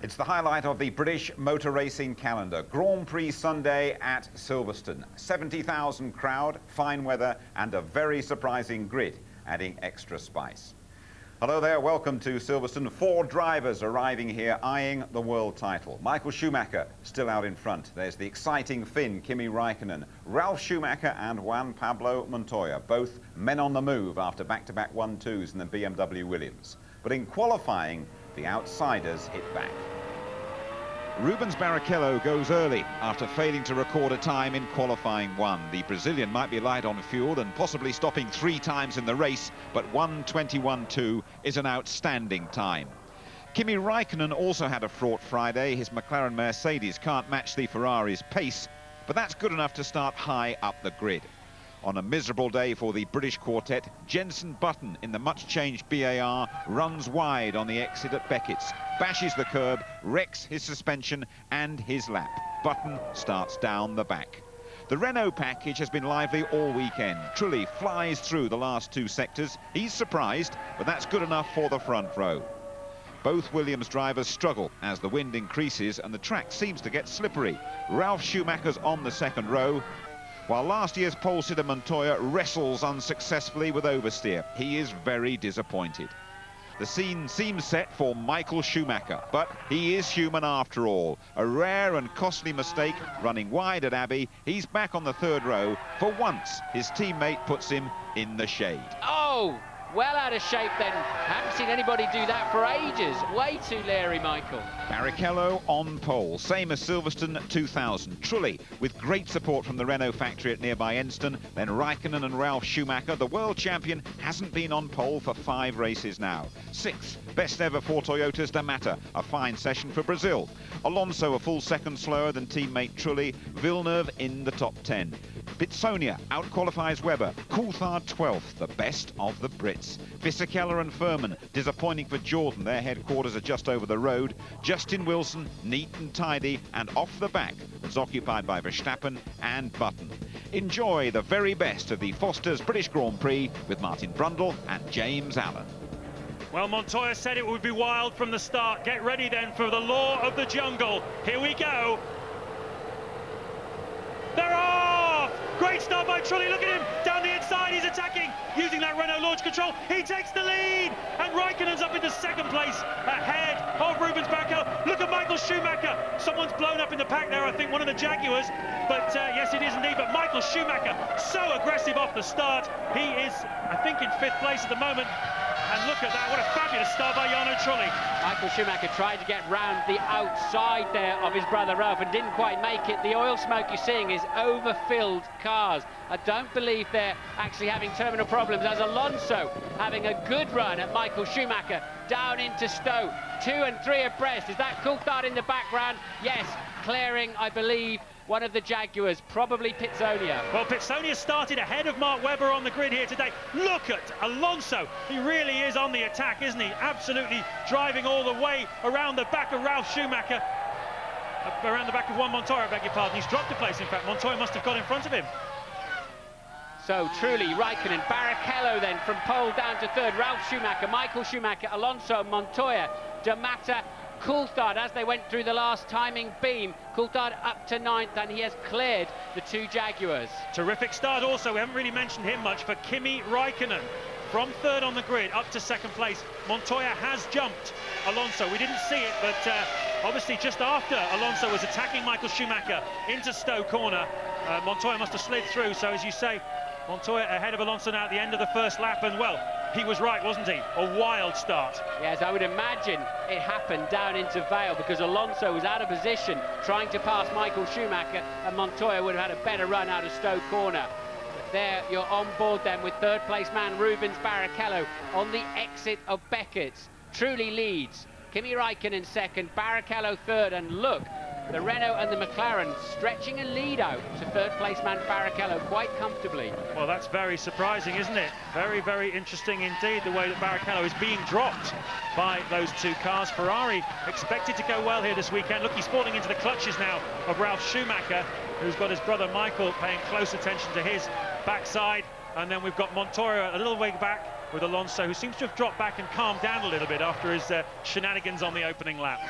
It's the highlight of the British motor racing calendar. Grand Prix Sunday at Silverstone. 70,000 crowd, fine weather and a very surprising grid, adding extra spice. Hello there, welcome to Silverstone. 4 drivers arriving here eyeing the world title. Michael Schumacher still out in front. There's the exciting Finn, Kimi Raikkonen, Ralf Schumacher and Juan Pablo Montoya, both men on the move after back-to-back 1-2s in the BMW Williams. But in qualifying, the outsiders hit back. Rubens Barrichello goes early after failing to record a time in qualifying 1. The Brazilian might be light on fuel and possibly stopping 3 times in the race, but 1:21.2 is an outstanding time. Kimi Raikkonen also had a fraught Friday. His McLaren Mercedes can't match the Ferrari's pace, but that's good enough to start high up the grid. On a miserable day for the British quartet, Jenson Button in the much-changed BAR runs wide on the exit at Beckett's, bashes the curb, wrecks his suspension and his lap. Button starts down the back. The Renault package has been lively all weekend. Trulli flies through the last 2 sectors. He's surprised, but that's good enough for the front row. Both Williams drivers struggle as the wind increases and the track seems to get slippery. Ralf Schumacher's on the second row, while last year's pole sitter Montoya wrestles unsuccessfully with oversteer. He is very disappointed. The scene seems set for Michael Schumacher, but he is human after all. A rare and costly mistake running wide at Abbey. He's back on the third row. For once, his teammate puts him in the shade. Oh! Well out of shape then. Haven't seen anybody do that for ages. Way too leery, Michael. Barrichello on pole, same as Silverstone 2000. Trulli with great support from the Renault factory at nearby Enston. Then Raikkonen and Ralf Schumacher. The world champion hasn't been on pole for 5 races now. 6, best ever for Toyota's D'Amata. A fine session for Brazil. Alonso a full second slower than teammate Trulli. Villeneuve in the top 10. Bitsonia outqualifies Webber. Coulthard 12th, the best of the Brits. Fisichella and Furman, disappointing for Jordan. Their headquarters are just over the road. Justin Wilson, neat and tidy, and off the back, was occupied by Verstappen and Button. Enjoy the very best of the Foster's British Grand Prix with Martin Brundle and James Allen. Well, Montoya said it would be wild from the start. Get ready then for the law of the jungle. Here we go. They're off! Great start by Trulli, look at him, down the inside, he's attacking, using that Renault launch control, he takes the lead, and Raikkonen's up into second place, ahead of Rubens Barrichello. Look at Michael Schumacher, someone's blown up in the pack there, I think one of the Jaguars, but yes it is indeed, but Michael Schumacher, so aggressive off the start, he is, I think, in 5th place at the moment. And look at that, what a fabulous start by Jarno Trulli. Michael Schumacher tried to get round the outside there of his brother Ralf and didn't quite make it. The oil smoke you're seeing is overfilled cars. I don't believe they're actually having terminal problems, as Alonso having a good run at Michael Schumacher down into Stowe. 2 and 3 abreast. Is that Coulthard in the background? Yes, clearing, I believe, one of the Jaguars, probably Pitsonia. Well, Pitsonia started ahead of Mark Webber on the grid here today. Look at Alonso. He really is on the attack, isn't he? Absolutely driving all the way around the back of Ralf Schumacher. Around the back of Juan Montoya, I beg your pardon. He's dropped a place, in fact. Montoya must have got in front of him. So Trulli, Raikkonen, Barrichello then from pole down to 3rd. Ralf Schumacher, Michael Schumacher, Alonso, Montoya, D'Amata, Coulthard as they went through the last timing beam. Coulthard up to 9th and he has cleared the 2 Jaguars. Terrific start also, we haven't really mentioned him much, for Kimi Raikkonen. From 3rd on the grid up to 2nd place. Montoya has jumped Alonso. We didn't see it, but obviously just after Alonso was attacking Michael Schumacher into Stowe corner, Montoya must have slid through. So as you say, Montoya ahead of Alonso now at the end of the 1st lap, and well, he was right, wasn't he? A wild start. Yes, I would imagine it happen down into Vale, because Alonso was out of position trying to pass Michael Schumacher, and Montoya would have had a better run out of Stowe Corner. But there you're on board then with third place man Rubens Barrichello on the exit of Beckett's. Truly leads. Kimi Räikkönen second, Barrichello third, and look, the Renault and the McLaren stretching a lead out to third place man Barrichello quite comfortably. Well, that's very surprising, isn't it? Very, very interesting indeed, the way that Barrichello is being dropped by those two cars. Ferrari expected to go well here this weekend. Look, he's falling into the clutches now of Ralf Schumacher, who's got his brother Michael paying close attention to his backside. And then we've got Montoya a little way back with Alonso, who seems to have dropped back and calmed down a little bit after his shenanigans on the opening lap.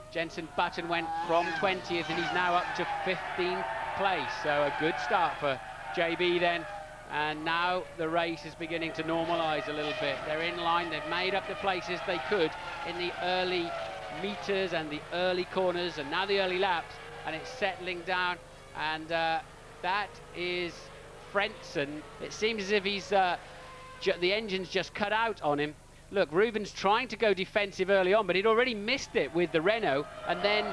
Jenson Button went from 20th and he's now up to 15th place, so a good start for JB then. And now the race is beginning to normalise a little bit. They're in line, they've made up the places they could in the early meters and the early corners and now the early laps, and it's settling down. And that is Frentzen. It seems as if he's the engine's just cut out on him. Look, Rubens trying to go defensive early on, but he'd already missed it with the Renault, and then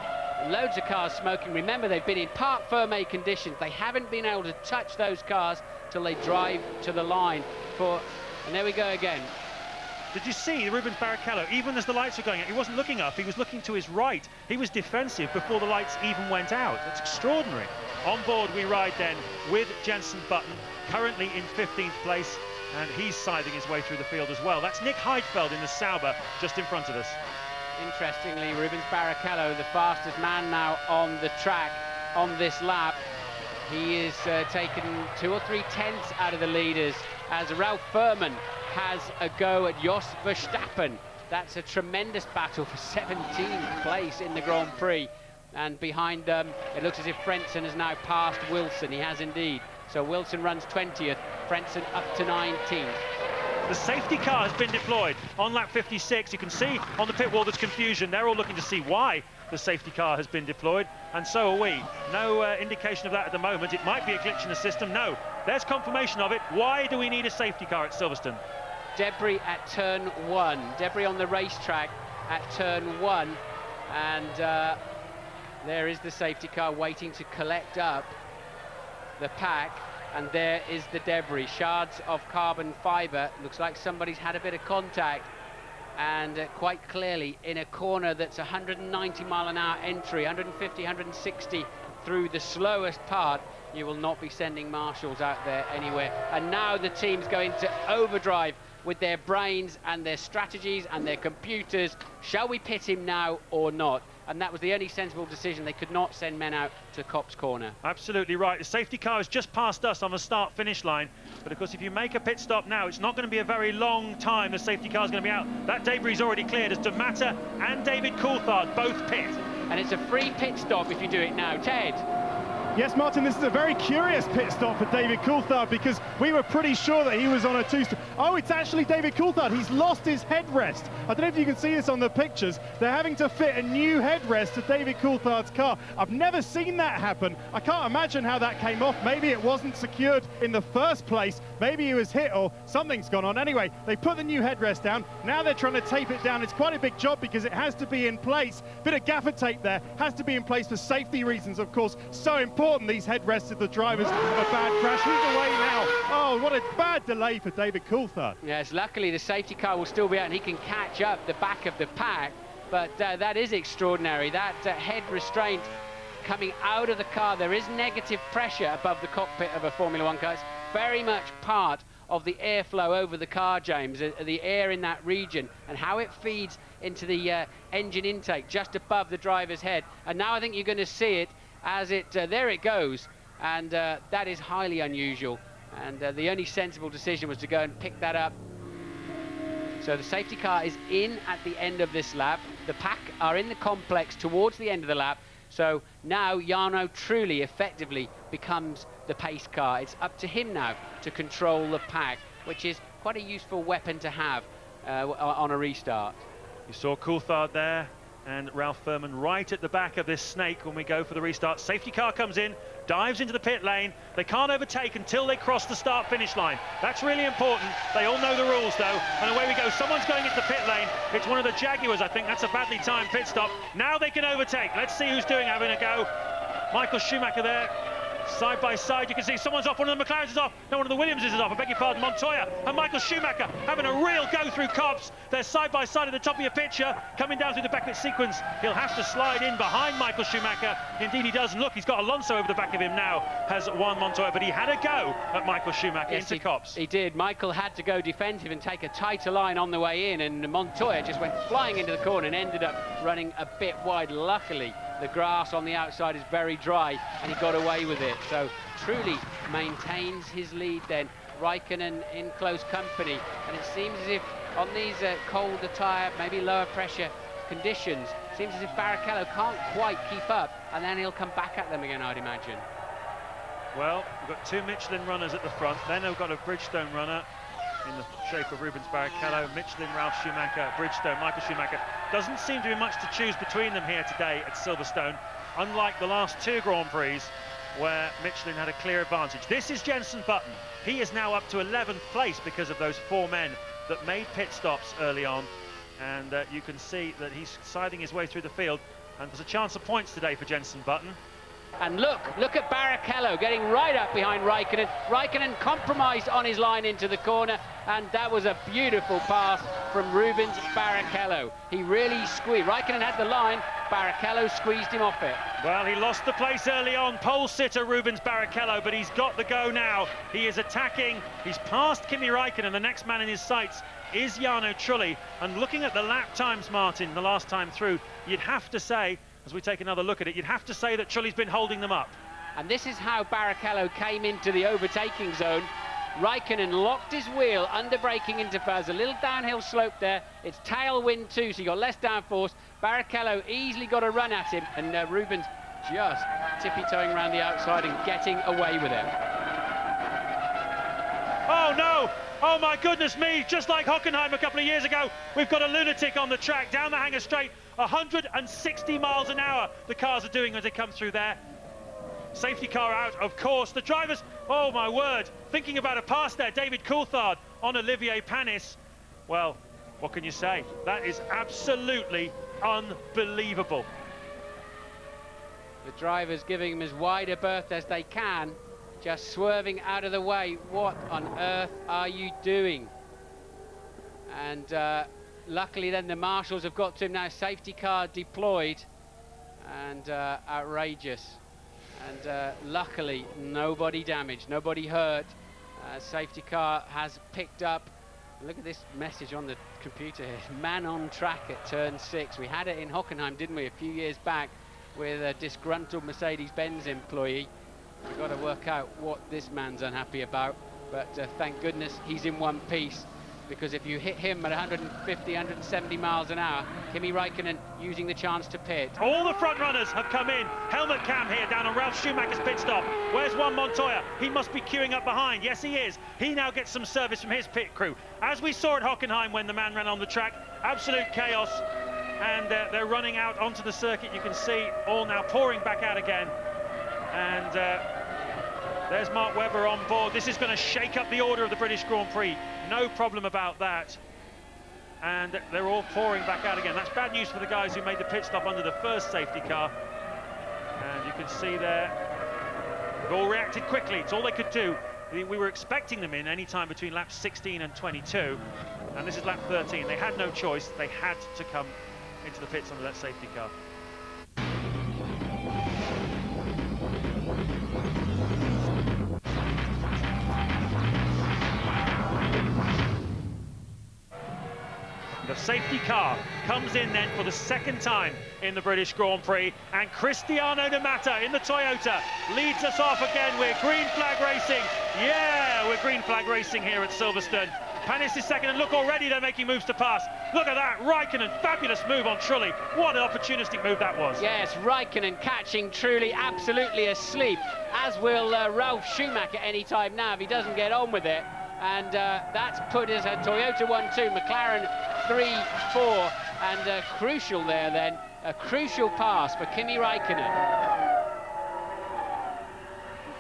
loads of cars smoking. Remember, they've been in parc fermé conditions. They haven't been able to touch those cars till they drive to the line. And there we go again. Did you see Rubens Barrichello, even as the lights were going out, he wasn't looking up, he was looking to his right. He was defensive before the lights even went out. That's extraordinary. On board we ride then with Jenson Button, currently in 15th place, and he's scything his way through the field as well. That's Nick Heidfeld in the Sauber just in front of us. Interestingly, Rubens Barrichello, the fastest man now on the track on this lap. He is taken 2 or 3 tenths out of the leaders as Ralf Furman has a go at Jos Verstappen. That's a tremendous battle for 17th place in the Grand Prix. And behind them, it looks as if Frentzen has now passed Wilson. He has indeed. So Wilson runs 20th, Frentzen up to 19th. The safety car has been deployed on lap 56. You can see on the pit wall there's confusion. They're all looking to see why the safety car has been deployed, and so are we. No indication of that at the moment. It might be a glitch in the system. No, there's confirmation of it. Why do we need a safety car at Silverstone? Debris at turn 1. Debris on the racetrack at turn 1. And there is the safety car waiting to collect up the pack, and there is the debris. Shards of carbon fibre. Looks like somebody's had a bit of contact, and quite clearly in a corner that's 190 mile an hour entry, 150, 160 through the slowest part. You will not be sending marshals out there anywhere. And now the team's going to overdrive with their brains and their strategies and their computers. Shall we pit him now or not? And that was the only sensible decision. They could not send men out to Copse Corner. Absolutely right. The safety car has just passed us on the start-finish line. But of course, if you make a pit stop now, it's not going to be a very long time the safety car is going to be out. That debris is already cleared as De Matter and David Coulthard both pit. And it's a free pit stop if you do it now. Ted? Yes, Martin, this is a very curious pit stop for David Coulthard, because we were pretty sure that he was on a two-stop. Oh, it's actually David Coulthard. He's lost his headrest. I don't know if you can see this on the pictures. They're having to fit a new headrest to David Coulthard's car. I've never seen that happen. I can't imagine how that came off. Maybe it wasn't secured in the first place. Maybe he was hit or something's gone on. Anyway, they put the new headrest down. Now they're trying to tape it down. It's quite a big job because it has to be in place. Bit of gaffer tape there. Has to be in place for safety reasons, of course. So important, these headrests, of the drivers of a bad crash. He's away now. Oh, what a bad delay for David Coulthard. Yes, luckily the safety car will still be out and he can catch up the back of the pack. But that is extraordinary. That head restraint coming out of the car. There is negative pressure above the cockpit of a Formula One car. It's very much part of the airflow over the car, James, the air in that region and how it feeds into the engine intake just above the driver's head. And now I think you're going to see it as it, there it goes. And that is highly unusual. And the only sensible decision was to go and pick that up. So the safety car is in at the end of this lap. The pack are in the complex towards the end of the lap. So now Jarno Trulli effectively becomes the pace car. It's up to him now to control the pack, which is quite a useful weapon to have on a restart. You saw Coulthard there and Ralf Furman right at the back of this snake when we go for the restart. Safety car comes in, dives into the pit lane. They can't overtake until they cross the start-finish line. That's really important. They all know the rules, though. And away we go. Someone's going into the pit lane. It's one of the Jaguars, I think. That's a badly timed pit stop. Now they can overtake. Let's see who's having a go. Michael Schumacher there. Side by side, you can see someone's off. One of the McLarens is off. No, one of the Williamses is off. I beg your pardon. Montoya and Michael Schumacher having a real go through Cobbs. They're side by side at the top of your picture, coming down through the back pit sequence. He'll have to slide in behind Michael Schumacher. Indeed, he does. And look, he's got Alonso over the back of him now. Has won Montoya, but he had a go at Michael Schumacher into Cobbs. He did. Michael had to go defensive and take a tighter line on the way in, and Montoya just went flying into the corner and ended up running a bit wide. Luckily, the grass on the outside is very dry, and he got away with it. So truly maintains his lead then. Raikkonen in close company, and it seems as if on these colder tyre, maybe lower pressure conditions, seems as if Barrichello can't quite keep up, and then he'll come back at them again, I'd imagine. Well, we've got two Michelin runners at the front, then we've got a Bridgestone runner in the shape of Rubens Barrichello. Michelin, Ralf Schumacher, Bridgestone, Michael Schumacher. Doesn't seem to be much to choose between them here today at Silverstone, unlike the last two Grand Prix where Michelin had a clear advantage. This is Jenson Button. He is now up to 11th place because of those four men that made pit stops early on, and you can see that he's siding his way through the field, and there's a chance of points today for Jenson Button. And look at Barrichello getting right up behind Raikkonen. Raikkonen compromised on his line into the corner, and that was a beautiful pass from Rubens Barrichello. He really squeezed. Raikkonen had the line, Barrichello squeezed him off it. Well, he lost the place early on, pole sitter Rubens Barrichello, but he's got the go now. He is attacking. He's passed Kimi Raikkonen. The next man in his sights is Jarno Trulli. And looking at the lap times, Martin, the last time through, you'd have to say, as we take another look at it, you'd have to say that Trulli's been holding them up. And this is how Barrichello came into the overtaking zone. Raikkonen locked his wheel under braking interface, a little downhill slope there. It's tailwind too, so you got less downforce. Barrichello easily got a run at him, and Rubens just tippy-toeing around the outside and getting away with it. Oh no! Oh my goodness me, just like Hockenheim a couple of years ago, we've got a lunatic on the track, down the hanger straight, 160 miles an hour the cars are doing as they come through there. Safety car out, of course. The drivers, oh my word, thinking about a pass there. David Coulthard on Olivier Panis. Well, what can you say? That is absolutely unbelievable. The drivers giving him as wide a berth as they can, just swerving out of the way. What on earth are you doing? And luckily then the marshals have got to him now, safety car deployed, and outrageous. And luckily nobody damaged, nobody hurt. Safety car has picked up. Look at this message on the computer here, man on track at turn 6. We had it in Hockenheim, didn't we, a few years back with a disgruntled Mercedes-Benz employee. We've got to work out what this man's unhappy about, but thank goodness he's in one piece, because if you hit him at 150, 170 miles an hour, Kimi Raikkonen using the chance to pit. All the front runners have come in. Helmut Cam here down on Ralf Schumacher's pit stop. Where's Juan Montoya? He must be queuing up behind. Yes, he is. He now gets some service from his pit crew. As we saw at Hockenheim when the man ran on the track, absolute chaos. And they're running out onto the circuit. You can see all now pouring back out again. And there's Mark Webber on board. This is going to shake up the order of the British Grand Prix. No problem about that. And they're all pouring back out again. That's bad news for the guys who made the pit stop under the first safety car. And you can see there, they've all reacted quickly. It's all they could do. We were expecting them in any time between laps 16 and 22. And this is lap 13. They had no choice. They had to come into the pits under that safety car. The safety car comes in then for the second time in the British Grand Prix, and Cristiano Di Matta in the Toyota leads us off again. We're green flag racing. Yeah, we're green flag racing here at Silverstone. Panis is second, and look, already they're making moves to pass. Look at that, Raikkonen, fabulous move on Trulli. What an opportunistic move that was. Yes, Raikkonen catching Trulli absolutely asleep, as will Ralf Schumacher any time now if he doesn't get on with it. And that's put us at Toyota 1-2, McLaren 3-4, and crucial there then, a crucial pass for Kimi Raikkonen.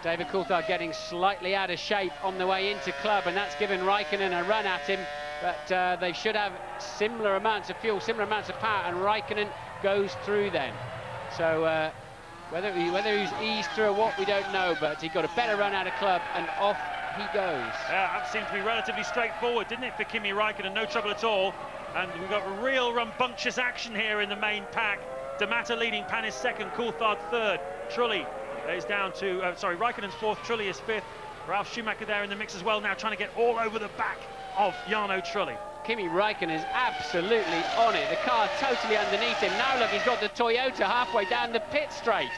David Coulthard getting slightly out of shape on the way into club, and that's given Raikkonen a run at him, but they should have similar amounts of fuel, similar amounts of power, and Raikkonen goes through then. So whether he's eased through or what, we don't know, but he got a better run out of club, and off he goes. Yeah, that seemed to be relatively straightforward, didn't it, for Kimi Raikkonen? No trouble at all. And we've got real rambunctious action here in the main pack. D'Amato leading, Panis second, Coulthard third. Trulli is down to, Raikkonen's fourth, Trulli is fifth. Ralf Schumacher there in the mix as well, now trying to get all over the back of Jarno Trulli. Kimi Raikkonen is absolutely on it. The car totally underneath him. Now look, he's got the Toyota halfway down the pit straight.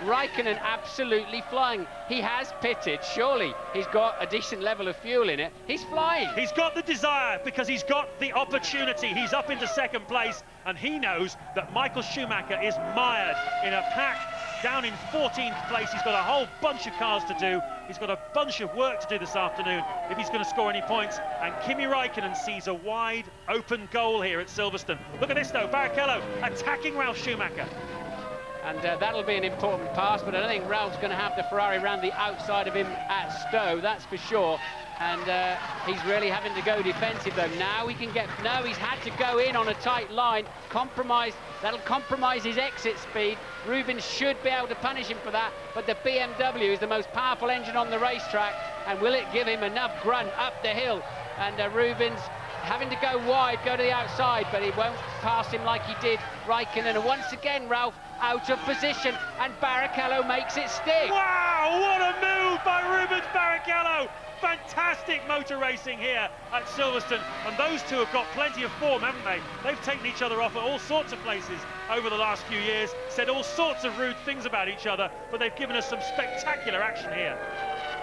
Raikkonen absolutely flying. He has pitted, surely he's got a decent level of fuel in it. He's flying. He's got the desire because he's got the opportunity. He's up into second place, and he knows that Michael Schumacher is mired in a pack down in 14th place. He's got a whole bunch of cars to do. He's got a bunch of work to do this afternoon if he's going to score any points. And Kimi Raikkonen sees a wide open goal here at Silverstone. Look at this though, Barrichello attacking Ralf Schumacher. And that'll be an important pass, but I don't think Ralph's going to have the Ferrari around the outside of him at Stowe, that's for sure. And he's really having to go defensive though. Now he can get, no, he's had to go in on a tight line, compromise, that'll compromise his exit speed. Rubens should be able to punish him for that, but the BMW is the most powerful engine on the racetrack, and will it give him enough grunt up the hill? And Rubens having to go wide, go to the outside, but he won't pass him like he did Raikkonen. And once again, Ralf out of position, and Barrichello makes it stick. Wow, what a move by Rubens Barrichello! Fantastic motor racing here at Silverstone, and those two have got plenty of form, haven't they? They've taken each other off at all sorts of places over the last few years, said all sorts of rude things about each other, but they've given us some spectacular action here.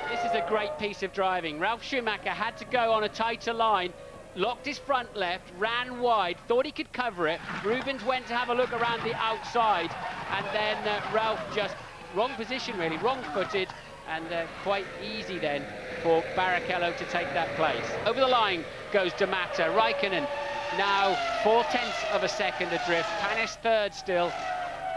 This is a great piece of driving. Ralf Schumacher had to go on a tighter line, locked his front left, ran wide, thought he could cover it. Rubens went to have a look around the outside, and then Ralf just wrong position really, wrong-footed, and quite easy then for Barrichello to take that place. Over the line goes D'Amato. Raikkonen now 0.4 of a second adrift. Panis third still.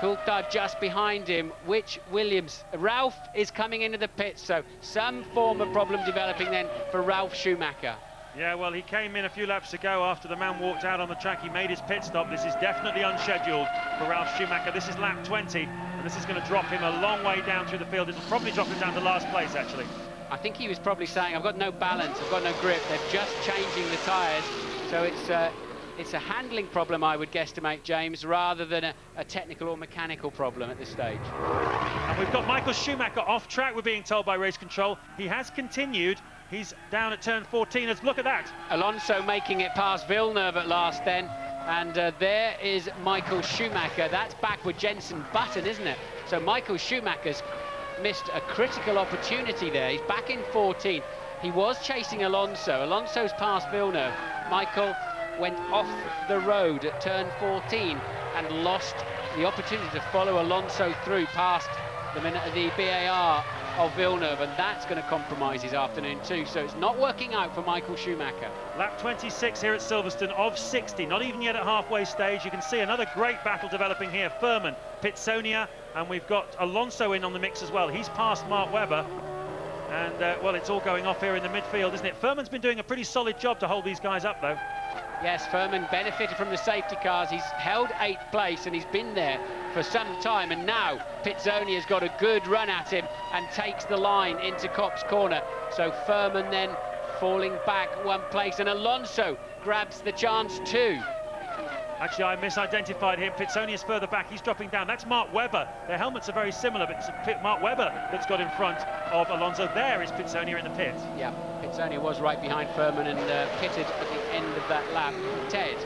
Coulthard just behind him. Which Williams? Ralf is coming into the pits, so some form of problem developing then for Ralf Schumacher. Yeah, well, he came in a few laps ago after the man walked out on the track. He made his pit stop. This is definitely unscheduled for Ralf Schumacher. This is lap 20, and this is going to drop him a long way down through the field. It'll probably drop him down to last place, actually. I think he was probably saying, I've got no balance, I've got no grip. They're just changing the tyres, so it's a handling problem, I would guesstimate, James, rather than a technical or mechanical problem at this stage. And we've got Michael Schumacher off track, we're being told by race control. He has continued. He's down at turn 14. Look at that. Alonso making it past Villeneuve at last then. And there is Michael Schumacher. That's back with Jenson Button, isn't it? So Michael Schumacher's missed a critical opportunity there. He's back in 14. He was chasing Alonso. Alonso's past Villeneuve. Michael went off the road at turn 14 and lost the opportunity to follow Alonso through past the BAR of Villeneuve, and that's going to compromise his afternoon too, so it's not working out for Michael Schumacher. Lap 26 here at Silverstone of 60, not even yet at halfway stage. You can see another great battle developing here. Furman, Pitsonia, and we've got Alonso in on the mix as well. He's past Mark Webber, and well, it's all going off here in the midfield, isn't it? Furman's been doing a pretty solid job to hold these guys up though. Yes, Furman benefited from the safety cars. He's held 8th place and he's been there for some time, and now Pizzoni has got a good run at him and takes the line into Copse Corner. So Furman then falling back 1 place, and Alonso grabs the chance too. Actually, I misidentified him. Pizzoni is further back. He's dropping down. That's Mark Webber. Their helmets are very similar, but it's Mark Webber that's got in front of Alonso. There is Pizzoni in the pit. Yeah, Pizzoni was right behind Furman and pitted at the end of that lap. Ted.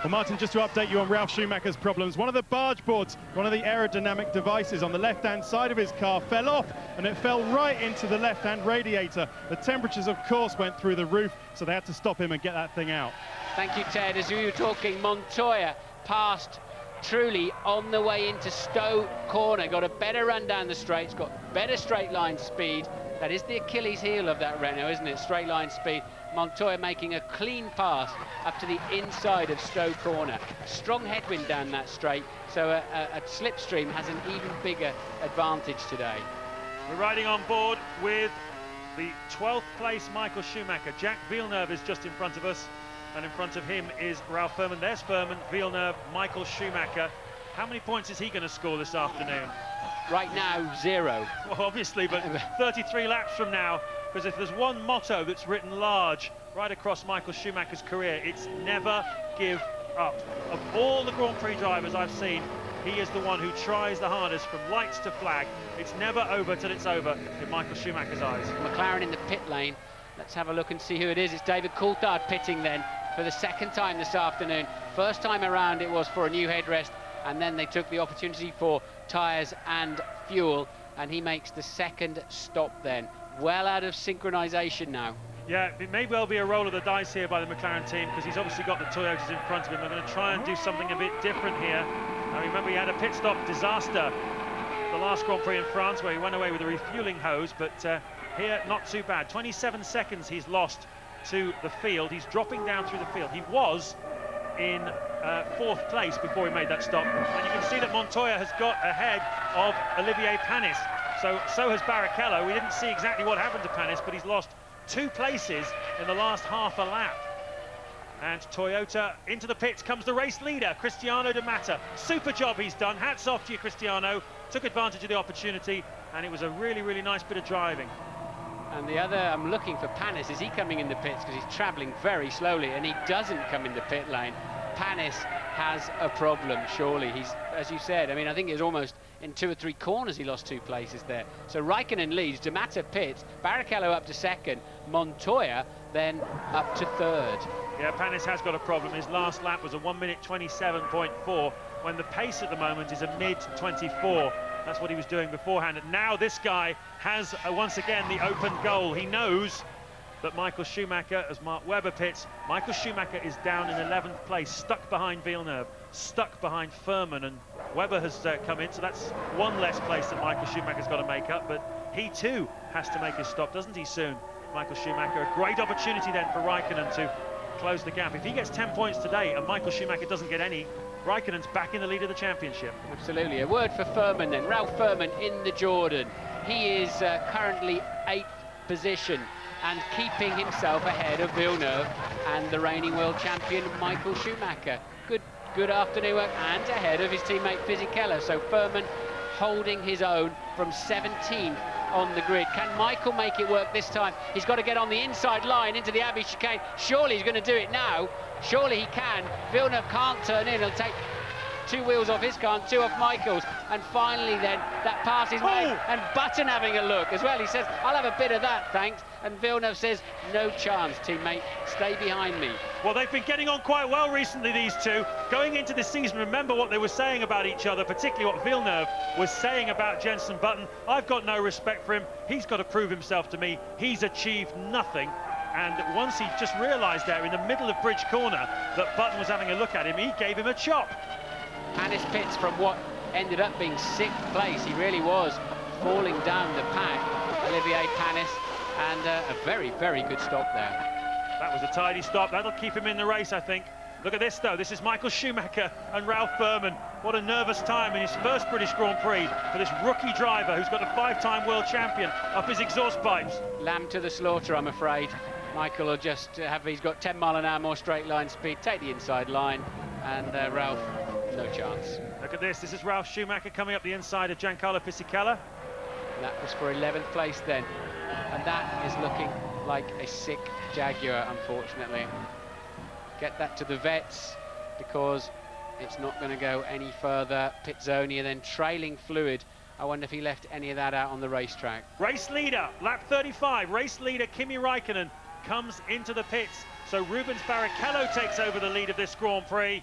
Well, Martin, just to update you on Ralf Schumacher's problems, one of the barge boards, one of the aerodynamic devices on the left-hand side of his car fell off, and it fell right into the left-hand radiator. The temperatures, of course, went through the roof, so they had to stop him and get that thing out. Thank you, Ted. As we were talking, Montoya passed Trulli on the way into Stowe Corner, got a better run down the straights, got better straight line speed. That is the Achilles heel of that Renault, isn't it? Straight line speed. Montoya making a clean pass up to the inside of Stowe Corner. Strong headwind down that straight, so a slipstream has an even bigger advantage today. We're riding on board with the 12th place Michael Schumacher. Jack Villeneuve is just in front of us, and in front of him is Ralph Furman. There's Furman, Villeneuve, Michael Schumacher. How many points is he going to score this afternoon? Right now, 0. Well, obviously, but 33 laps from now, because if there's one motto that's written large right across Michael Schumacher's career, it's never give up. Of all the Grand Prix drivers I've seen, he is the one who tries the hardest from lights to flag. It's never over till it's over in Michael Schumacher's eyes. McLaren in the pit lane. Let's have a look and see who it is. It's David Coulthard pitting then for the second time this afternoon. First time around it was for a new headrest, and then they took the opportunity for tyres and fuel, and he makes the second stop then. Well out of synchronisation now. Yeah, it may well be a roll of the dice here by the McLaren team, because he's obviously got the Toyotas in front of him. They're going to try and do something a bit different here. Now, remember, he had a pit stop disaster the last Grand Prix in France, where he went away with a refueling hose, but here, not too bad. 27 seconds he's lost to the field. He's dropping down through the field. He was in 4th place before he made that stop. And you can see that Montoya has got ahead of Olivier Panis. So has Barrichello. We didn't see exactly what happened to Panis, but he's lost 2 places in the last half a lap. And Toyota into the pits comes the race leader, Cristiano De Matta. Super job he's done. Hats off to you, Cristiano. Took advantage of the opportunity, and it was a really, really nice bit of driving. And the other, I'm looking for Panis. Is he coming in the pits? Because he's travelling very slowly, and he doesn't come in the pit lane. Panis has a problem, surely. He's, as you said, I mean, I think it was almost in 2 or 3 corners he lost 2 places there. So Raikkonen leads, De Matta pits, Barrichello up to 2nd, Montoya then up to 3rd. Yeah, Panis has got a problem. His last lap was a 1 minute 27.4, when the pace at the moment is a mid 24. That's what he was doing beforehand. And now this guy has, once again, the open goal. He knows that Michael Schumacher, as Mark Webber pits, Michael Schumacher is down in 11th place, stuck behind Villeneuve, stuck behind Furman, and Webber has come in, so that's 1 less place that Michael Schumacher's got to make up, but he too has to make his stop, doesn't he, soon? Michael Schumacher, a great opportunity then for Raikkonen to close the gap. If he gets 10 points today and Michael Schumacher doesn't get any, Raikkonen's back in the lead of the championship. Absolutely. A word for Furman then. Ralph Furman in the Jordan. He is currently 8th position and keeping himself ahead of Villeneuve and the reigning world champion Michael Schumacher. Good afternoon work, and ahead of his teammate Fisichella. So Furman holding his own from 17th on the grid. Can Michael make it work this time? He's got to get on the inside line into the Abbey chicane. Surely he's going to do it now. Surely he can. Villeneuve can't turn in. He'll take 2 wheels off his car and 2 off Michael's. And finally then, that pass is made. And Button having a look as well. He says, I'll have a bit of that, thanks. And Villeneuve says, no chance, teammate. Stay behind me. Well, they've been getting on quite well recently, these two. Going into this season, remember what they were saying about each other, particularly what Villeneuve was saying about Jenson Button. I've got no respect for him. He's got to prove himself to me. He's achieved nothing. And once he just realised there in the middle of Bridge Corner that Button was having a look at him, he gave him a chop. Panis pits from what ended up being 6th place. He really was falling down the pack, Olivier Panis, and a very, very good stop there. That was a tidy stop. That'll keep him in the race, I think. Look at this, though. This is Michael Schumacher and Ralph Furman. What a nervous time in his first British Grand Prix for this rookie driver who's got a 5-time world champion up his exhaust pipes. Lamb to the slaughter, I'm afraid. Michael will just have, he's got 10 mile an hour more straight line speed, take the inside line, and Ralph, no chance. Look at this is Ralph Schumacher coming up the inside of Giancarlo Fisichella. That was for 11th place then, and that is looking like a sick Jaguar, unfortunately. Get that to the vets, because it's not going to go any further. Pitzonia then trailing fluid. I wonder if he left any of that out on the racetrack. Race leader, lap 35, race leader Kimi Raikkonen comes into the pits. So Rubens Barrichello takes over the lead of this Grand Prix,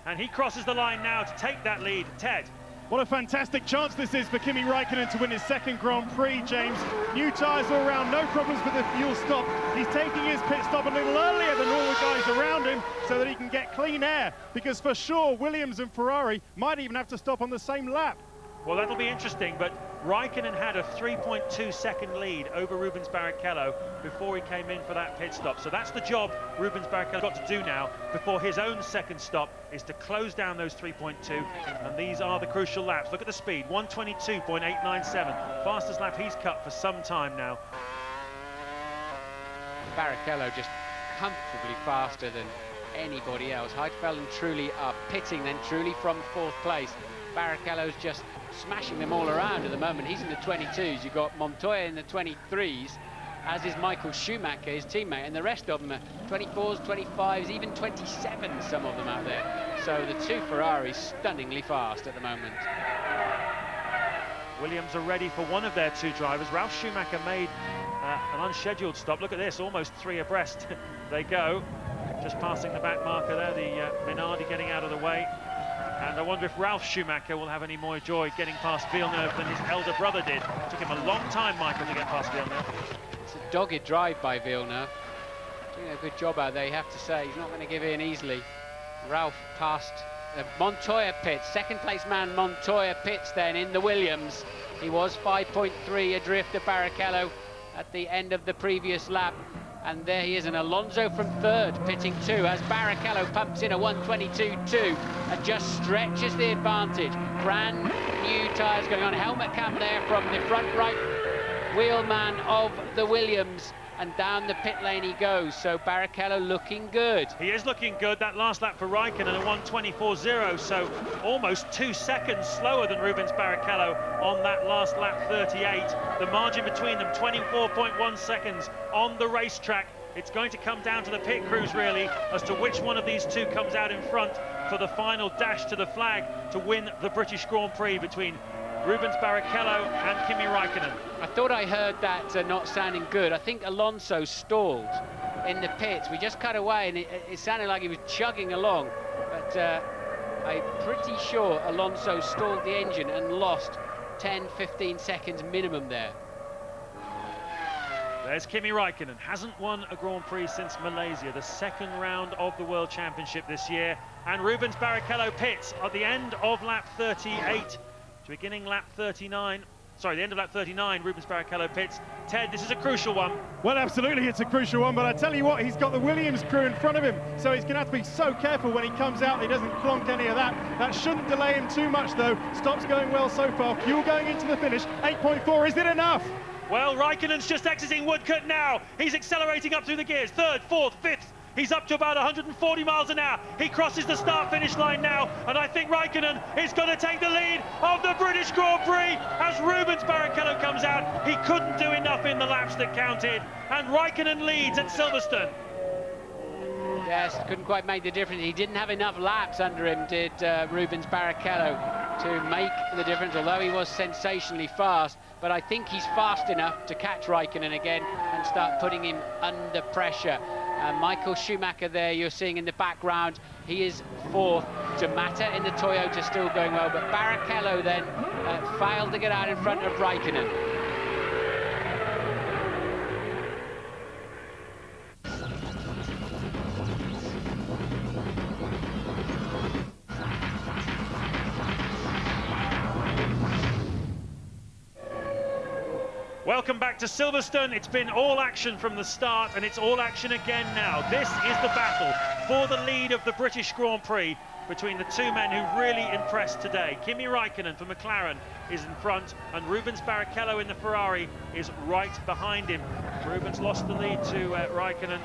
and he crosses the line now to take that lead. Ted. What a fantastic chance this is for Kimi Raikkonen to win his 2nd Grand Prix, James. New tyres all around, no problems with the fuel stop. He's taking his pit stop a little earlier than all the guys around him so that he can get clean air, because for sure Williams and Ferrari might even have to stop on the same lap. Well, that'll be interesting, but Raikkonen had a 3.2-second lead over Rubens Barrichello before he came in for that pit stop. So that's the job Rubens Barrichello's got to do now before his own second stop, is to close down those 3.2. And these are the crucial laps. Look at the speed, 122.897. Fastest lap he's cut for some time now. Barrichello just comfortably faster than anybody else. Heidfeld and Trulli are pitting then Trulli from 4th place. Barrichello's just smashing them all around at the moment. He's in the 22s. You've got Montoya in the 23s, as is Michael Schumacher, his teammate, and the rest of them are 24s, 25s, even 27s, some of them out there. So the two Ferraris stunningly fast at the moment. Williams are ready for one of their two drivers. Ralf Schumacher made an unscheduled stop. Look at this, almost 3 abreast they go. Just passing the back marker there, the Minardi getting out of the way. And I wonder if Ralf Schumacher will have any more joy getting past Villeneuve than his elder brother did. It took him a long time, Michael, to get past Villeneuve. It's a dogged drive by Villeneuve. Doing a good job out there, you have to say. He's not going to give in easily. Ralf passed Montoya pits. Second place man Montoya pits then in the Williams. He was 5.3 adrift of Barrichello at the end of the previous lap. And there he is, and Alonso from 3rd, pitting 2, as Barrichello pumps in a 122.2 and just stretches the advantage. Brand new tyres going on. Helmet cam there from the front right wheelman of the Williams, and down the pit lane he goes. So Barrichello looking good. He is looking good. That last lap for Raikkonen, a 124.0, so almost 2 seconds slower than Rubens Barrichello on that last lap 38. The margin between them, 24.1 seconds on the racetrack. It's going to come down to the pit crews, really, as to which one of these two comes out in front for the final dash to the flag to win the British Grand Prix between Rubens Barrichello and Kimi Raikkonen. I thought I heard that not sounding good. I think Alonso stalled in the pits. We just cut away and it sounded like he was chugging along. But I'm pretty sure Alonso stalled the engine and lost 10-15 seconds minimum there. There's Kimi Raikkonen. Hasn't won a Grand Prix since Malaysia, the 2nd round of the World Championship this year. And Rubens Barrichello pits at the end of lap 38. Beginning lap 39, sorry, the end of lap 39, Rubens Barrichello pits. Ted, this is a crucial one. Well, absolutely, it's a crucial one, but I tell you what, he's got the Williams crew in front of him, so he's going to have to be so careful when he comes out he doesn't clonk any of that. That shouldn't delay him too much, though. Stops going well so far. Fuel going into the finish. 8.4, is it enough? Well, Raikkonen's just exiting Woodcote now. He's accelerating up through the gears. 3rd, 4th, 5th. He's up to about 140 miles an hour. He crosses the start-finish line now, and I think Raikkonen is going to take the lead of the British Grand Prix as Rubens Barrichello comes out. He couldn't do enough in the laps that counted, and Raikkonen leads at Silverstone. Yes, couldn't quite make the difference. He didn't have enough laps under him, did Rubens Barrichello, to make the difference, although he was sensationally fast. But I think he's fast enough to catch Raikkonen again and start putting him under pressure. Michael Schumacher there, you're seeing in the background, he is 4th. D'Amata in the Toyota still going well, but Barrichello then failed to get out in front of Raikkonen. Welcome back to Silverstone. It's been all action from the start, and it's all action again now. This is the battle for the lead of the British Grand Prix between the two men who really impressed today. Kimi Raikkonen for McLaren is in front, and Rubens Barrichello in the Ferrari is right behind him. Rubens lost the lead to Raikkonen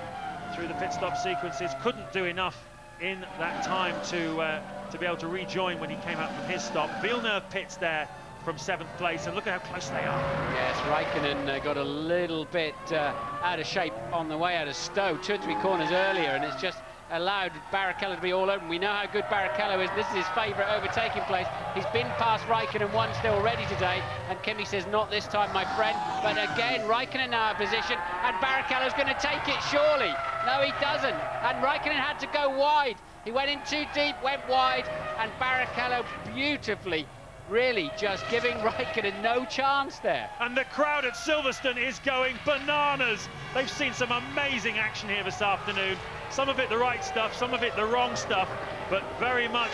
through the pit stop sequences. Couldn't do enough in that time to be able to rejoin when he came out from his stop. Villeneuve pits there from 7th place, and look at how close they are. Yes, Raikkonen got a little bit out of shape on the way out of Stowe, 2 or 3 corners earlier, and it's just allowed Barrichello to be all open. We know how good Barrichello is. This is his favourite overtaking place. He's been past Raikkonen once already today, and Kimi says, not this time, my friend. But again, Raikkonen now in position, and Barrichello's going to take it, surely. No, he doesn't, and Raikkonen had to go wide. He went in too deep, went wide, and Barrichello beautifully really just giving Raikkonen no chance there. And the crowd at Silverstone is going bananas. They've seen some amazing action here this afternoon. Some of it the right stuff, some of it the wrong stuff, but very much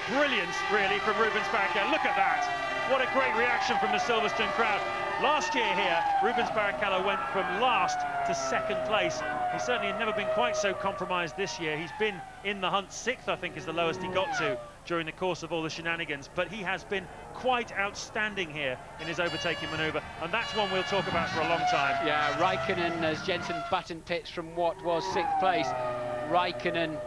brilliance, really, from Rubens Barrichello. Look at that. What a great reaction from the Silverstone crowd. Last year here, Rubens Barrichello went from last to second place. He certainly had never been quite so compromised this year. He's been in the hunt. 6th, I think, is the lowest he got to during the course of all the shenanigans. But he has been quite outstanding here in his overtaking manoeuvre, and that's one we'll talk about for a long time. Yeah, Raikkonen, as Jensen button pits from what was 6th place. Raikkonen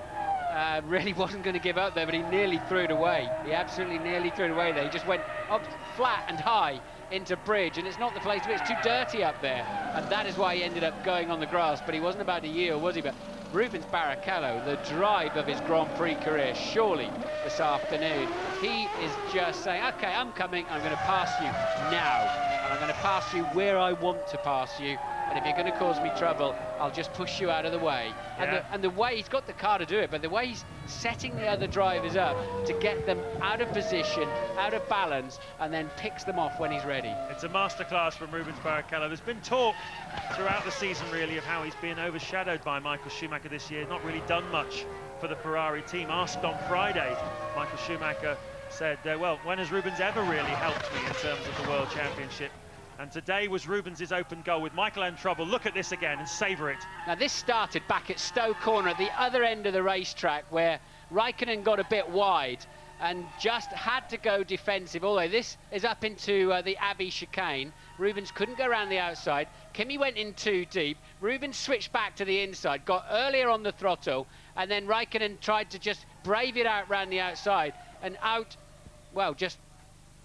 really wasn't going to give up there, but he nearly threw it away. He absolutely nearly threw it away there. He just went up flat and high into bridge, and it's not the place to be. It's too dirty up there, and that is why he ended up going on the grass. But he wasn't about to yield, was he? But Rubens Barrichello, the drive of his Grand Prix career, surely this afternoon, he is just saying, okay, I'm coming, I'm going to pass you now, and I'm going to pass you where I want to pass you, and if you're going to cause me trouble, I'll just push you out of the way. Yeah. And the way, he's got the car to do it, but the way he's setting the other drivers up to get them out of position, out of balance, and then picks them off when he's ready. It's a masterclass from Rubens Barrichello. There's been talk throughout the season, really, of how he's been overshadowed by Michael Schumacher this year. Not really done much for the Ferrari team. Asked on Friday, Michael Schumacher said, well, when has Rubens ever really helped me in terms of the World Championship? And today was Rubens' open goal with Michael in trouble. Look at this again and savour it. Now this started back at Stowe Corner at the other end of the racetrack, where Raikkonen got a bit wide and just had to go defensive, although this is up into the Abbey chicane. Rubens couldn't go around the outside. Kimi went in too deep. Rubens switched back to the inside, got earlier on the throttle, and then Raikkonen tried to just brave it out round the outside and out, well, just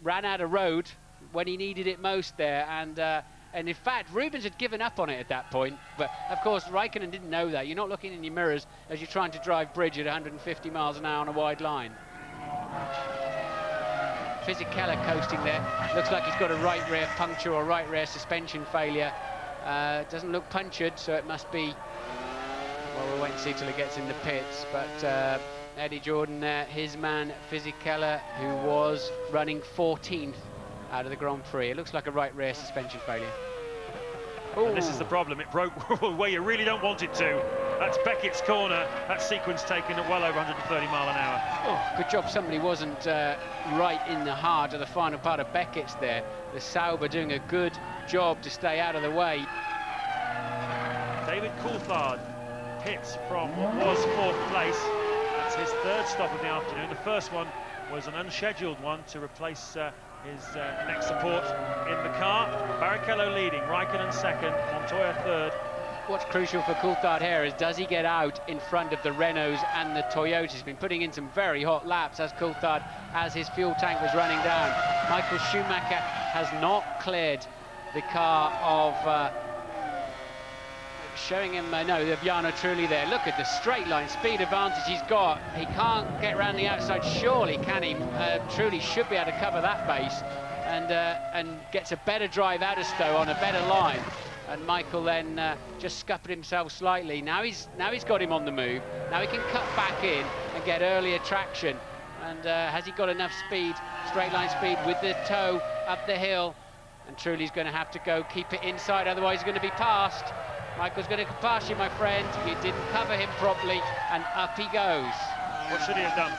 ran out of road when he needed it most there, and in fact Rubens had given up on it at that point, but of course Raikkonen didn't know that. You're not looking in your mirrors as you're trying to drive bridge at 150 miles an hour on a wide line. Fisichella coasting there. Looks like he's got a right rear puncture or right rear suspension failure. Doesn't look punctured, so it must be, well, we'll wait and see till it gets in the pits. But Eddie Jordan there, his man Fisichella, who was running 14th out of the Grand Prix. It looks like a right rear suspension failure. And this is the problem. It broke where you really don't want it to. That's Beckett's corner. That sequence taken at well over 130 mile an hour. Oh, good job somebody wasn't right in the heart of the final part of Beckett's there. The Sauber doing a good job to stay out of the way. David Coulthard pits from what was 4th place. That's his 3rd stop of the afternoon. The first one was an unscheduled one to replace his next support in the car. Barrichello leading, Raikkonen 2nd, Montoya 3rd. What's crucial for Coulthard here is, does he get out in front of the Renaults and the Toyotas? He's been putting in some very hot laps as Coulthard, as his fuel tank was running down. Michael Schumacher has not cleared the car of showing him, no, the Jarno Trulli there. Look at the straight line speed advantage he's got. He can't get around the outside, surely, can he? Trulli should be able to cover that base and gets a better drive out of Stowe on a better line. And Michael then just scuppered himself slightly. Now he's got him on the move. Now he can cut back in and get earlier traction. And has he got enough speed, straight line speed, with the toe up the hill? And Trulli's going to have to go keep it inside, otherwise he's going to be passed. Michael's going to pass you, my friend. You didn't cover him properly, and up he goes. What should he have done?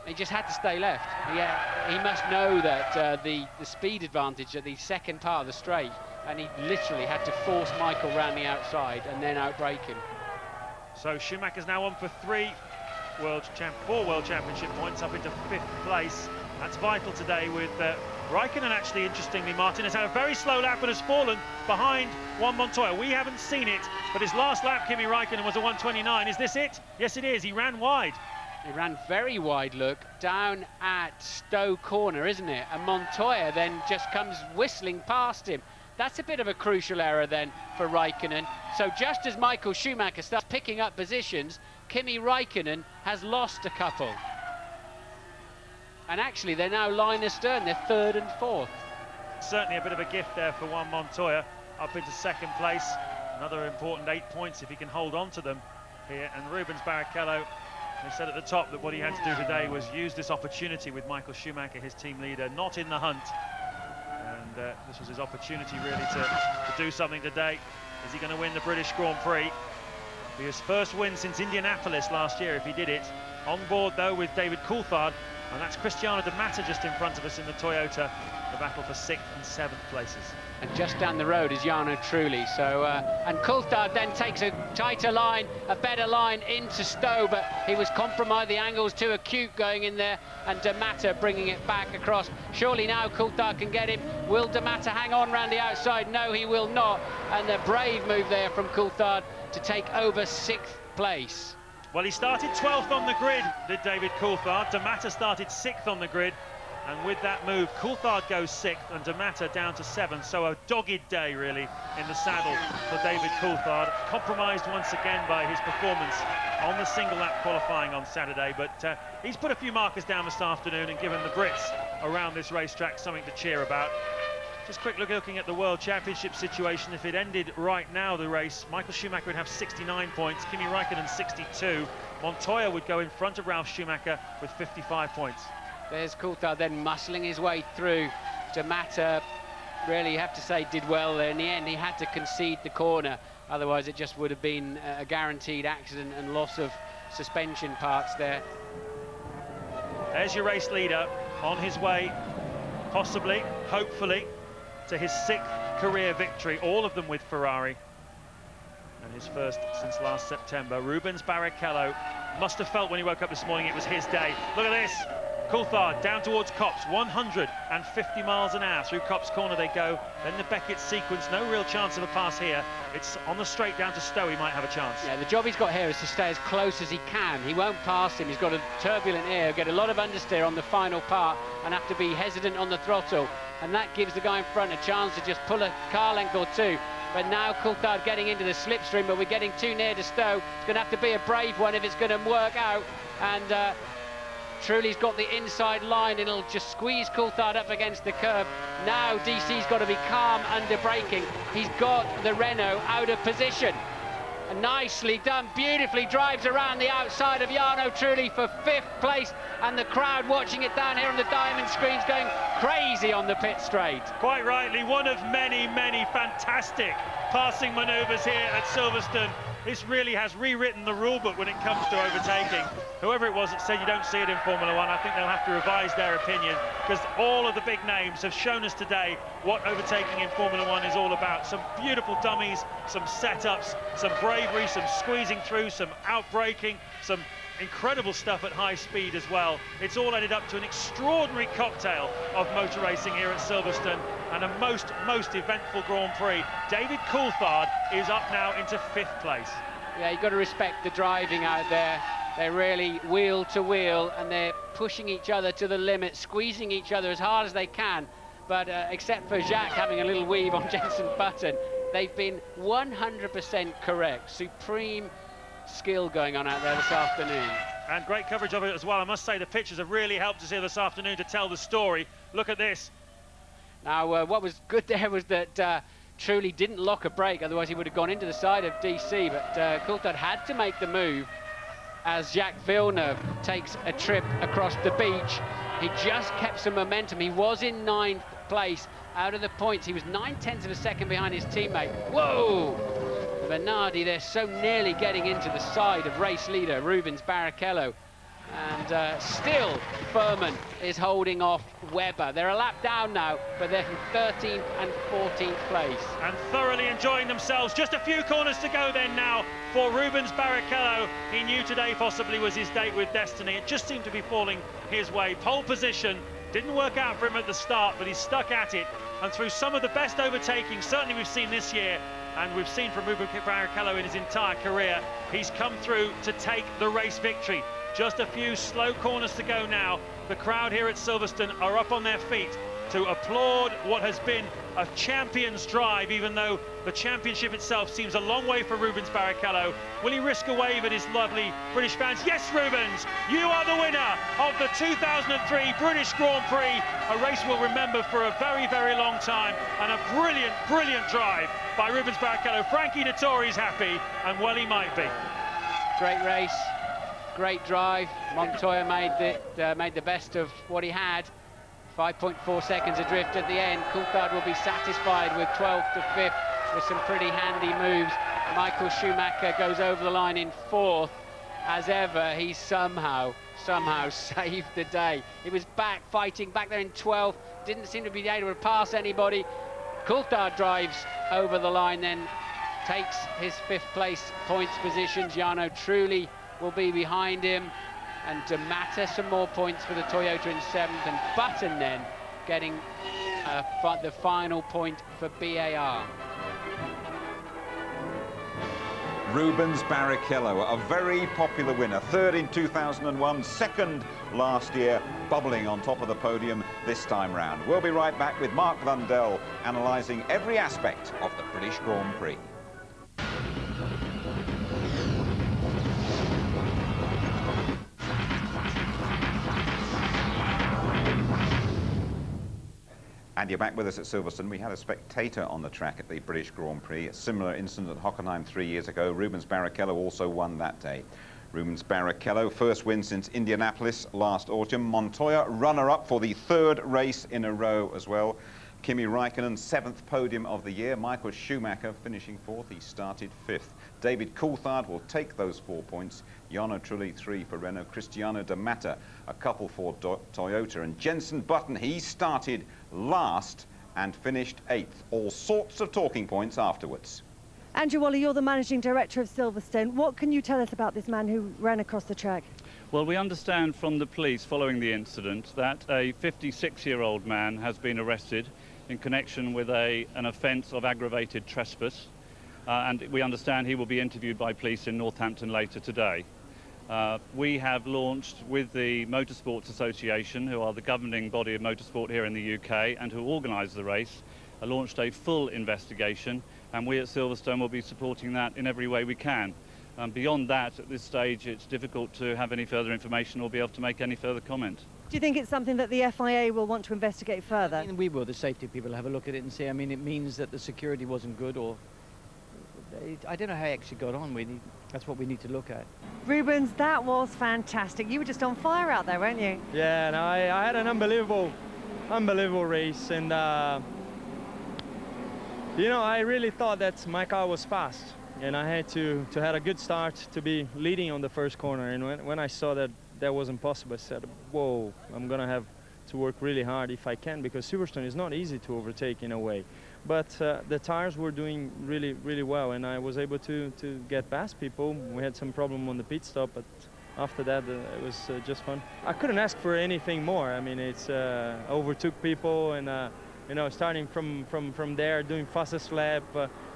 He just had to stay left. Yeah, he must know that the speed advantage at the second part of the straight, and he literally had to force Michael round the outside and then outbrake him. So Schumacher's now on for 4 World Championship points, up into 5th place. That's vital today with Raikkonen, actually, interestingly, Martin, has had a very slow lap and has fallen behind Juan Montoya. We haven't seen it, but his last lap, Kimi Raikkonen, was a 1:29. Is this it? Yes, it is. He ran wide. He ran very wide, look, down at Stowe Corner, isn't it? And Montoya then just comes whistling past him. That's a bit of a crucial error then for Raikkonen. So just as Michael Schumacher starts picking up positions, Kimi Raikkonen has lost a couple. And actually, they're now line astern. They're 3rd and 4th. Certainly a bit of a gift there for Juan Montoya, up into 2nd place. Another important 8 points if he can hold on to them here. And Rubens Barrichello, they said at the top that what he had to do today was use this opportunity with Michael Schumacher, his team leader, not in the hunt. And this was his opportunity really to do something today. Is he going to win the British Grand Prix? Be his first win since Indianapolis last year if he did it. On board though with David Coulthard, And that's Cristiano de Mata just in front of us in the Toyota, the battle for 6th and 7th places. And just down the road is Jarno Trulli. So, and Coulthard then takes a tighter line, a better line into Stowe, but he was compromised. The angle's too acute going in there, and de Mata bringing it back across. Surely now Coulthard can get him. Will de Mata hang on round the outside? No, he will not. And a brave move there from Coulthard to take over 6th place. Well, he started 12th on the grid, did David Coulthard. De Mata started 6th on the grid. And with that move, Coulthard goes 6th and de Mata down to 7th. So a dogged day, really, in the saddle for David Coulthard. Compromised once again by his performance on the single lap qualifying on Saturday. But he's put a few markers down this afternoon and given the Brits around this racetrack something to cheer about. Just quick looking at the World Championship situation. If it ended right now, the race, Michael Schumacher would have 69 points, Kimi Raikkonen 62. Montoya would go in front of Ralf Schumacher with 55 points. There's Coulthard then muscling his way through. De Mata, really, you have to say, did well there. In the end, he had to concede the corner. Otherwise, it just would have been a guaranteed accident and loss of suspension parts there. There's your race leader on his way, possibly, hopefully, to his 6th career victory, all of them with Ferrari. And his first since last September. Rubens Barrichello must have felt when he woke up this morning it was his day. Look at this. Coulthard down towards Copse, 150 miles an hour. Through Copse Corner they go. Then the Beckett sequence, no real chance of a pass here. It's on the straight down to Stowe, he might have a chance. Yeah, the job he's got here is to stay as close as he can. He won't pass him. He's got a turbulent air, get a lot of understeer on the final part and have to be hesitant on the throttle. And that gives the guy in front a chance to just pull a car length or two. But now Coulthard getting into the slipstream, but we're getting too near to Stowe. It's going to have to be a brave one if it's going to work out. And Trulli's got the inside line, and it'll just squeeze Coulthard up against the curb. Now DC's got to be calm under braking. He's got the Renault out of position. And nicely done, beautifully drives around the outside of Jarno Trulli for 5th place, and the crowd watching it down here on the diamond screens going crazy on the pit straight. Quite rightly, one of many, many fantastic passing manoeuvres here at Silverstone. This really has rewritten the rule book when it comes to overtaking. Whoever it was that said you don't see it in Formula One, I think they'll have to revise their opinion, because all of the big names have shown us today what overtaking in Formula One is all about. Some beautiful dummies, some setups, some bravery, some squeezing through, some outbraking, some incredible stuff at high speed as well. It's all ended up to an extraordinary cocktail of motor racing here at Silverstone, and a most eventful Grand Prix. David Coulthard is up now into 5th place. Yeah, you've got to respect the driving out there. They're really wheel to wheel, and they're pushing each other to the limit, squeezing each other as hard as they can. But except for Jacques having a little weave on Jenson Button, they've been 100% correct. Supreme skill going on out there this afternoon. And great coverage of it as well. I must say the pictures have really helped us here this afternoon to tell the story. Look at this. Now, what was good there was that Trulli didn't lock a brake, otherwise he would have gone into the side of DC, but Coulthard had to make the move as Jacques Villeneuve takes a trip across the beach. He just kept some momentum. He was in 9th place out of the points. He was 9/10 of a second behind his teammate. Whoa! Bernardi there so nearly getting into the side of race leader Rubens Barrichello. And still Furman is holding off Webber. They're a lap down now, but they're from 13th and 14th place. And thoroughly enjoying themselves. Just a few corners to go then now for Rubens Barrichello. He knew today possibly was his date with destiny. It just seemed to be falling his way. Pole position didn't work out for him at the start, but he's stuck at it. And through some of the best overtaking certainly we've seen this year, and we've seen from Rubens Barrichello in his entire career, he's come through to take the race victory. Just a few slow corners to go now. The crowd here at Silverstone are up on their feet to applaud what has been a champion's drive, even though the championship itself seems a long way for Rubens Barrichello. Will he risk a wave at his lovely British fans? Yes, Rubens, you are the winner of the 2003 British Grand Prix, a race we'll remember for a very, very long time, and a brilliant, brilliant drive by Rubens Barrichello. Frankie Dettori's happy, and well he might be. Great race, great drive. Montoya made the best of what he had. 5.4 seconds adrift at the end. Coulthard will be satisfied with 12th to 5th with some pretty handy moves. Michael Schumacher goes over the line in 4th, as ever, he somehow saved the day. He was fighting back there in 12th, didn't seem to be able to pass anybody. Coulthard drives over the line, then takes his 5th place points position. Jarno Trulli will be behind him, and D'Amata some more points for the Toyota in 7th, and Button then getting the final point for BAR. Rubens Barrichello, a very popular winner, 3rd in 2001, 2nd last year, bubbling on top of the podium this time round. We'll be right back with Mark Blundell analysing every aspect of the British Grand Prix. And you're back with us at Silverstone. We had a spectator on the track at the British Grand Prix. A similar incident at Hockenheim 3 years ago. Rubens Barrichello also won that day. Rubens Barrichello, first win since Indianapolis last autumn. Montoya, runner-up for the 3rd race in a row as well. Kimi Raikkonen, 7th podium of the year. Michael Schumacher finishing 4th. He started 5th. David Coulthard will take those 4 points. Jarno Trulli, 3 for Renault. Cristiano D'Amata, a couple for Toyota. And Jenson Button, he started last and finished 8th. All sorts of talking points afterwards. Andrew Wally, you're the managing director of Silverstone. What can you tell us about this man who ran across the track? Well, we understand from the police following the incident that a 56-year-old man has been arrested in connection with an offence of aggravated trespass. And we understand he will be interviewed by police in Northampton later today. We have launched with the Motorsports Association, who are the governing body of motorsport here in the UK and who organise the race, launched a full investigation, and we at Silverstone will be supporting that in every way we can. Beyond that, at this stage, it's difficult to have any further information or be able to make any further comment. Do you think it's something that the FIA will want to investigate further? I mean, we will, the safety people, have a look at it and say, I mean, it means that the security wasn't good, or I don't know how it actually got on. That's what we need to look at. Rubens, that was fantastic. You were just on fire out there, weren't you? Yeah, no, I had an unbelievable race, and you know, I really thought that my car was fast, and I had to have a good start to be leading on the first corner. And when I saw that wasn't possible, I said, whoa, I'm gonna have to work really hard if I can, because Silverstone is not easy to overtake in a way. But the tires were doing really, really well, and I was able to get past people. We had some problem on the pit stop, but after that it was just fun. I couldn't ask for anything more. I mean, it's overtook people, and you know, starting from there, doing fastest lap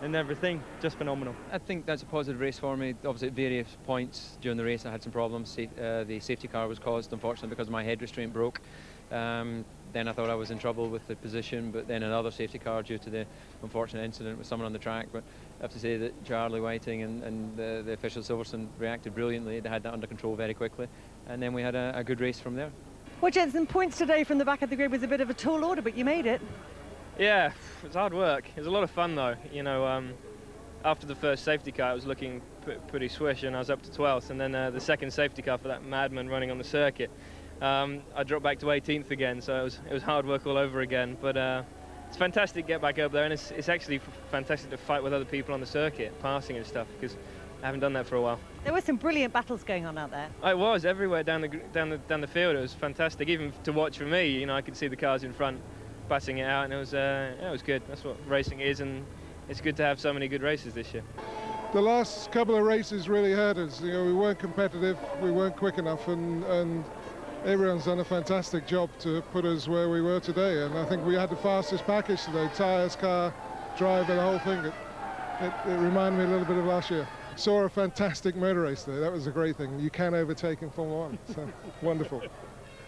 and everything, just phenomenal. I think that's a positive race for me. Obviously, at various points during the race, I had some problems. The safety car was caused, unfortunately, because my head restraint broke. Then I thought I was in trouble with the position, but then another safety car due to the unfortunate incident with someone on the track. But I have to say that Charlie Whiting and the officials at Silverstone reacted brilliantly. They had that under control very quickly, and then we had a good race from there. Well, Jenson, points today from the back of the grid was a bit of a tall order, but you made it. Yeah, it was hard work. It was a lot of fun, though. You know, after the first safety car, it was looking pretty swish, and I was up to 12th. And then the second safety car for that madman running on the circuit, I dropped back to 18th again. So it was hard work all over again. But it's fantastic to get back up there, and it's actually fantastic to fight with other people on the circuit, passing and stuff, because I haven't done that for a while. There were some brilliant battles going on out there. It was everywhere down the field. It was fantastic, even to watch for me. You know, I could see the cars in front passing it out, and it was good. That's what racing is, and it's good to have so many good races this year. The last couple of races really hurt us. You know, we weren't competitive, we weren't quick enough, and everyone's done a fantastic job to put us where we were today. And I think we had the fastest package today: tyres, car, driver, the whole thing. It reminded me a little bit of last year. Saw a fantastic motor race today. That was a great thing. You can overtake in Formula 1. So wonderful.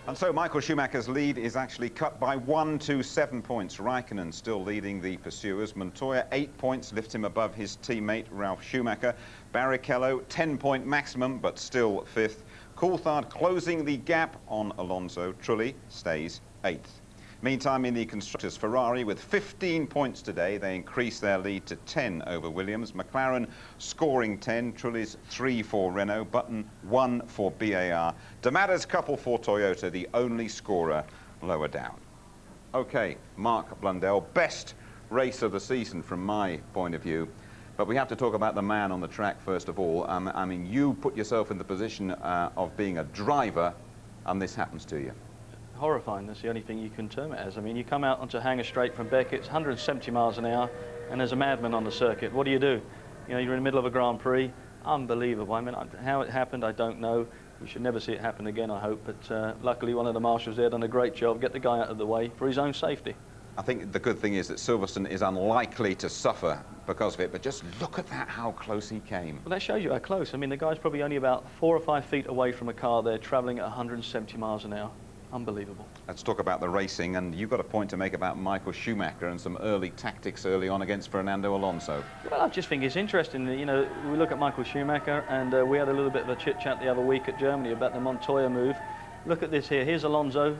And so Michael Schumacher's lead is actually cut by 1 to 7 points. Raikkonen still leading the pursuers. Montoya, 8 points, lift him above his teammate Ralf Schumacher. Barrichello, 10-point maximum, but still 5th. Coulthard closing the gap on Alonso. Trulli stays 8th. Meantime, in the constructors, Ferrari with 15 points today. They increase their lead to 10 over Williams. McLaren scoring 10. Trulli's 3 for Renault. Button 1 for BAR. D'Amata's couple for Toyota, the only scorer lower down. OK, Mark Blundell, best race of the season from my point of view. But we have to talk about the man on the track first of all. I mean, you put yourself in the position of being a driver, and this happens to you. Horrifying, that's the only thing you can term it as. I mean, you come out onto Hanger Straight from Beckett's, 170 miles an hour, and there's a madman on the circuit. What do? You know, you're in the middle of a Grand Prix. Unbelievable. I mean, how it happened, I don't know. We should never see it happen again, I hope. But luckily, one of the marshals there done a great job, get the guy out of the way for his own safety. I think the good thing is that Silverstone is unlikely to suffer because of it, but just look at that, how close he came. Well, that shows you how close. I mean, the guy's probably only about 4 or 5 feet away from a car there, travelling at 170 miles an hour. Unbelievable. Let's talk about the racing, and you've got a point to make about Michael Schumacher and some early tactics early on against Fernando Alonso. Well, I just think it's interesting that, you know, we look at Michael Schumacher, and we had a little bit of a chit-chat the other week at Germany about the Montoya move. Look at this here. Here's Alonso,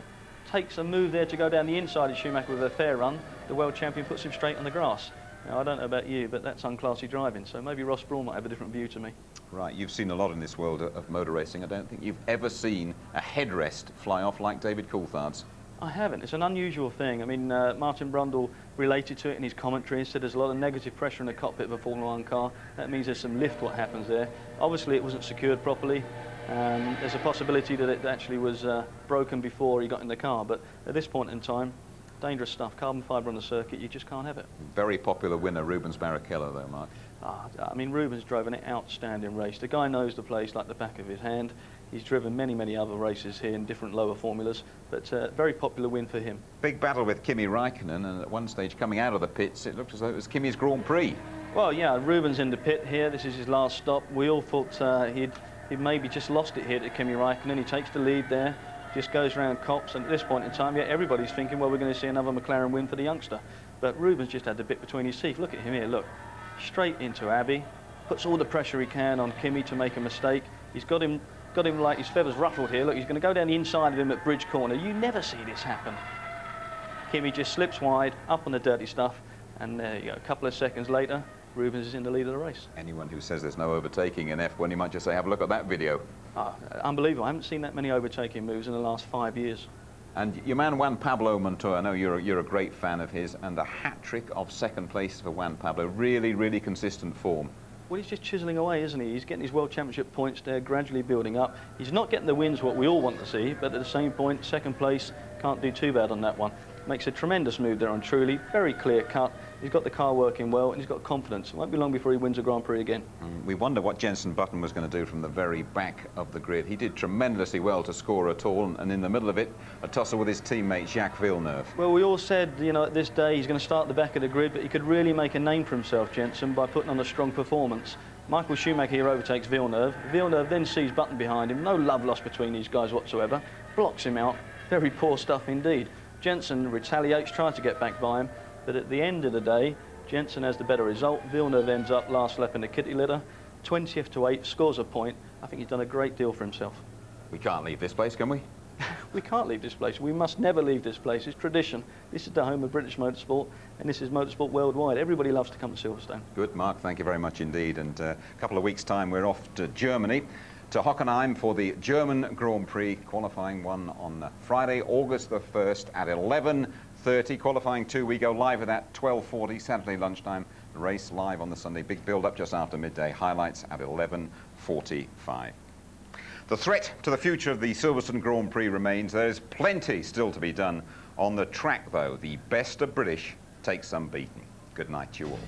takes a move there to go down the inside of Schumacher with a fair run. The world champion puts him straight on the grass. Now, I don't know about you, but that's unclassy driving, so maybe Ross Brawn might have a different view to me. Right, you've seen a lot in this world of motor racing. I don't think you've ever seen a headrest fly off like David Coulthard's. I haven't. It's an unusual thing. I mean, Martin Brundle related to it in his commentary and said there's a lot of negative pressure in the cockpit of a Formula 1 car. That means there's some lift what happens there. Obviously, it wasn't secured properly. There's a possibility that it actually was broken before he got in the car, but at this point in time, dangerous stuff. Carbon fibre on the circuit, you just can't have it. Very popular winner, Rubens Barrichello, though, Mark. I mean, Rubens drove an outstanding race. The guy knows the place like the back of his hand. He's driven many, many other races here in different lower formulas, but very popular win for him. Big battle with Kimi Raikkonen, and at one stage coming out of the pits, it looked as though it was Kimi's Grand Prix. Well, yeah, Rubens in the pit here. This is his last stop. We all thought he'd maybe just lost it here to Kimi Raikkonen. He takes the lead there, just goes around Copse, and at this point in time, yeah, everybody's thinking, well, we're going to see another McLaren win for the youngster. But Rubens just had the bit between his teeth. Look at him here, look. Straight into Abbey, puts all the pressure he can on Kimi to make a mistake. He's got him like his feathers ruffled here. Look, he's going to go down the inside of him at Bridge Corner. You never see this happen. Kimi just slips wide, up on the dirty stuff, and there you go. A couple of seconds later, Rubens is in the lead of the race. Anyone who says there's no overtaking in F1, you might just say, have a look at that video. Unbelievable. I haven't seen that many overtaking moves in the last 5 years. And your man Juan Pablo Montoya, I know you're a great fan of his, and a hat-trick of second place for Juan Pablo. Really, really consistent form. Well, he's just chiselling away, isn't he? He's getting his World Championship points there, gradually building up. He's not getting the wins what we all want to see, but at the same point, second place, can't do too bad on that one. Makes a tremendous move there on Trulli, very clear cut. He's got the car working well, and he's got confidence. It won't be long before he wins a Grand Prix again. We wonder what Jenson Button was going to do from the very back of the grid. He did tremendously well to score at all, and in the middle of it, a tussle with his teammate Jacques Villeneuve. Well, we all said, you know, at this day he's going to start at the back of the grid, but he could really make a name for himself, Jenson, by putting on a strong performance. Michael Schumacher here overtakes Villeneuve. Villeneuve then sees Button behind him. No love lost between these guys whatsoever. Blocks him out. Very poor stuff indeed. Jenson retaliates, tries to get back by him, but at the end of the day, Jenson has the better result. Villeneuve ends up last lap in the kitty litter, 20th to 8, scores a point. I think he's done a great deal for himself. We can't leave this place, can we? We can't leave this place. We must never leave this place. It's tradition. This is the home of British motorsport, and this is motorsport worldwide. Everybody loves to come to Silverstone. Good, Mark. Thank you very much indeed. And a couple of weeks' time, we're off to Germany, to Hockenheim for the German Grand Prix, qualifying one on Friday, August the 1st at 11:30. Qualifying 2, we go live at that 12:40, Saturday lunchtime. The race live on the Sunday. Big build-up just after midday. Highlights at 11:45. The threat to the future of the Silverstone Grand Prix remains. There's plenty still to be done on the track, though. The best of British takes some beating. Good night to you all.